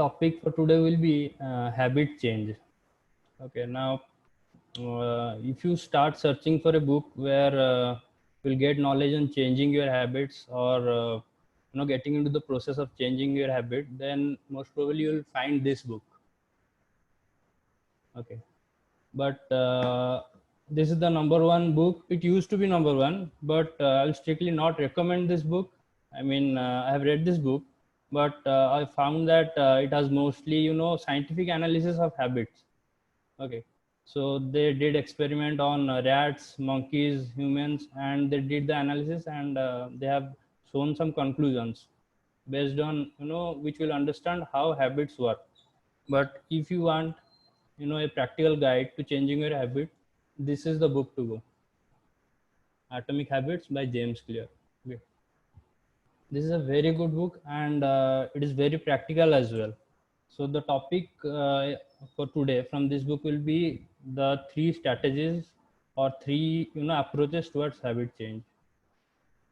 topic for today will be habit change. Okay, now if you start searching for a book where you'll get knowledge on changing your habits or getting into the process of changing your habit, then most probably you'll find this book. Okay, but this is the number one book. It used to be number one, but I'll strictly not recommend this book. I mean, I have read this book, but I found that it has mostly scientific analysis of habits. Okay, so they did experiment on rats, monkeys, humans, and they did the analysis, and they have shown some conclusions based on which will understand how habits work. But if you want a practical guide to changing your habit, this is the book to go. Atomic Habits by James Clear. Okay. This is a very good book, and it is very practical as well. So the topic for today from this book will be the three strategies or three approaches towards habit change.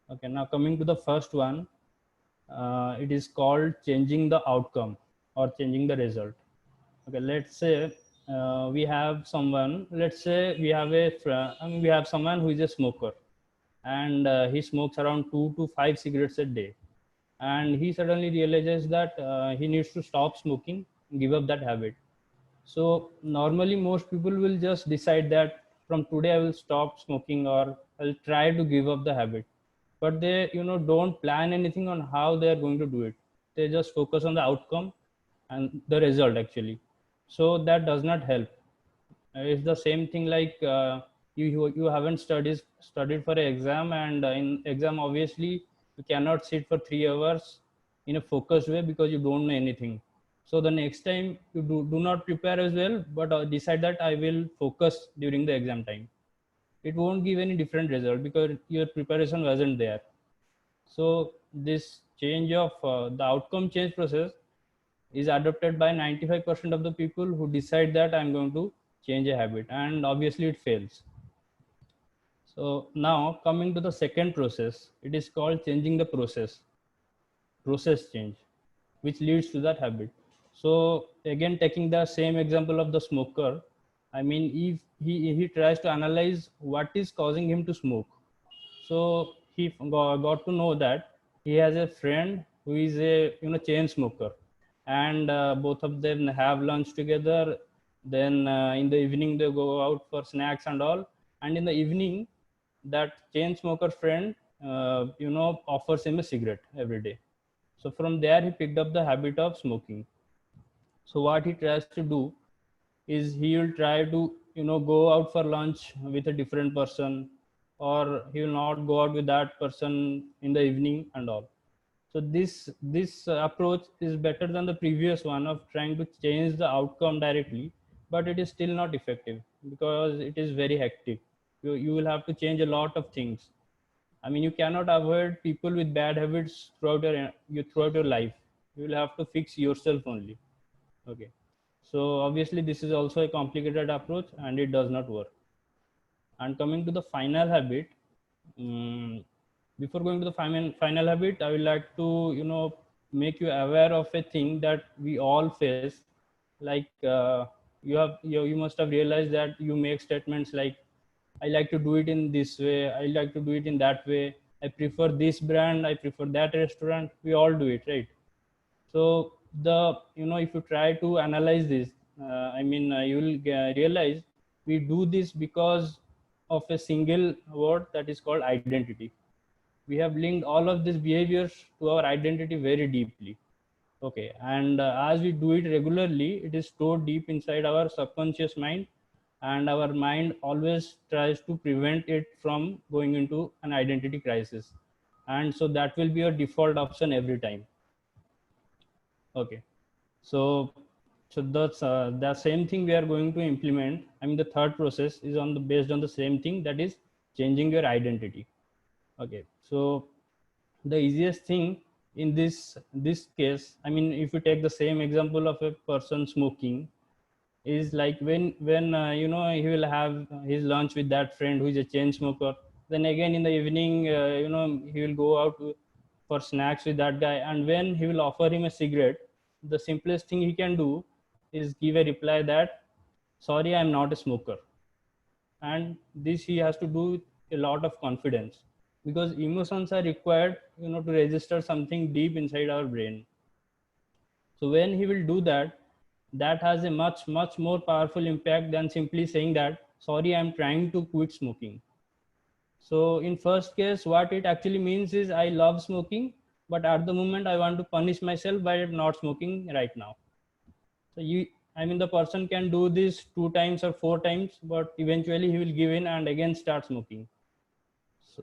Okay, now coming to the first one, it is called changing the outcome or changing the result. Okay, let's say we have someone. Let's say we have we have someone who is a smoker, and he smokes around 2 to 5 cigarettes a day, and he suddenly realizes that he needs to stop smoking, give up that habit. So normally most people will just decide that from today I will stop smoking or I'll try to give up the habit. But they don't plan anything on how they are going to do it. They just focus on the outcome and the result actually. So that does not help. It's the same thing like you haven't studied for an exam, and in exam obviously you cannot sit for 3 hours in a focused way because you don't know anything. So the next time you do not prepare as well, but decide that I will focus during the exam time. It won't give any different result because your preparation wasn't there. So this change of the outcome change process is adopted by 95% of the people who decide that I'm going to change a habit, and obviously it fails. So now coming to the second process, it is called changing the process change, which leads to that habit. So again, taking the same example of the smoker, I mean, if he tries to analyze what is causing him to smoke. So he got to know that he has a friend who is a chain smoker, and both of them have lunch together. Then in the evening they go out for snacks and all, and in the evening that chain smoker friend offers him a cigarette every day. So from there he picked up the habit of smoking. So what he tries to do is he will try to go out for lunch with a different person, or he will not go out with that person in the evening and all. So this approach is better than the previous one of trying to change the outcome directly, but it is still not effective because it is very hectic. You will have to change a lot of things. I mean, you cannot avoid people with bad habits throughout your life. You will have to fix yourself only. Okay. So obviously this is also a complicated approach and it does not work. And coming to the final habit, um, before going to the final habit, I would like to make you aware of a thing that we all face. Like you must have realized that you make statements like, I like to do it in this way, I like to do it in that way, I prefer this brand, I prefer that restaurant. We all do it, right? So if you try to analyze this, you will realize we do this because of a single word that is called identity. We have linked all of these behaviors to our identity very deeply. Okay, and as we do it regularly, it is stored deep inside our subconscious mind, and our mind always tries to prevent it from going into an identity crisis, and so that will be your default option every time. Okay, so that's the same thing we are going to implement. I mean, the third process is based on the same thing, that is changing your identity. Okay, so the easiest thing in this case, I mean, if you take the same example of a person smoking, is like when he will have his lunch with that friend who is a chain smoker. Then again in the evening, he will go out for snacks with that guy, and when he will offer him a cigarette, the simplest thing he can do is give a reply that, sorry, I'm not a smoker. And this he has to do with a lot of confidence, because emotions are required, to register something deep inside our brain. So when he will do that, that has a much more powerful impact than simply saying that, sorry, I'm trying to quit smoking. So in first case, what it actually means is I love smoking, but at the moment I want to punish myself by not smoking right now. So the person can do this 2 times or 4 times, but eventually he will give in and again start smoking.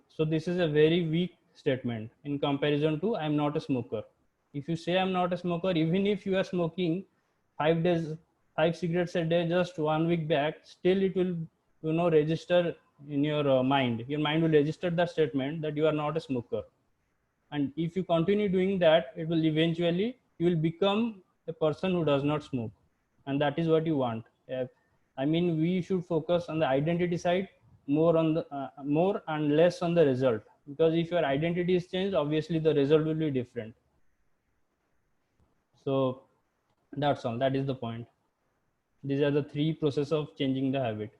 So this is a very weak statement in comparison to I'm not a smoker. If you say I'm not a smoker, even if you are smoking 5 days, 5 cigarettes a day, just 1 week back, still it will, register in your mind. Your mind will register the statement that you are not a smoker. And if you continue doing that, it will eventually, you will become a person who does not smoke. And that is what you want. We should focus on the identity side more on the more and less on the result, because if your identity is changed, obviously the result will be different. So that's all. That is the point. These are the 3 processes of changing the habit.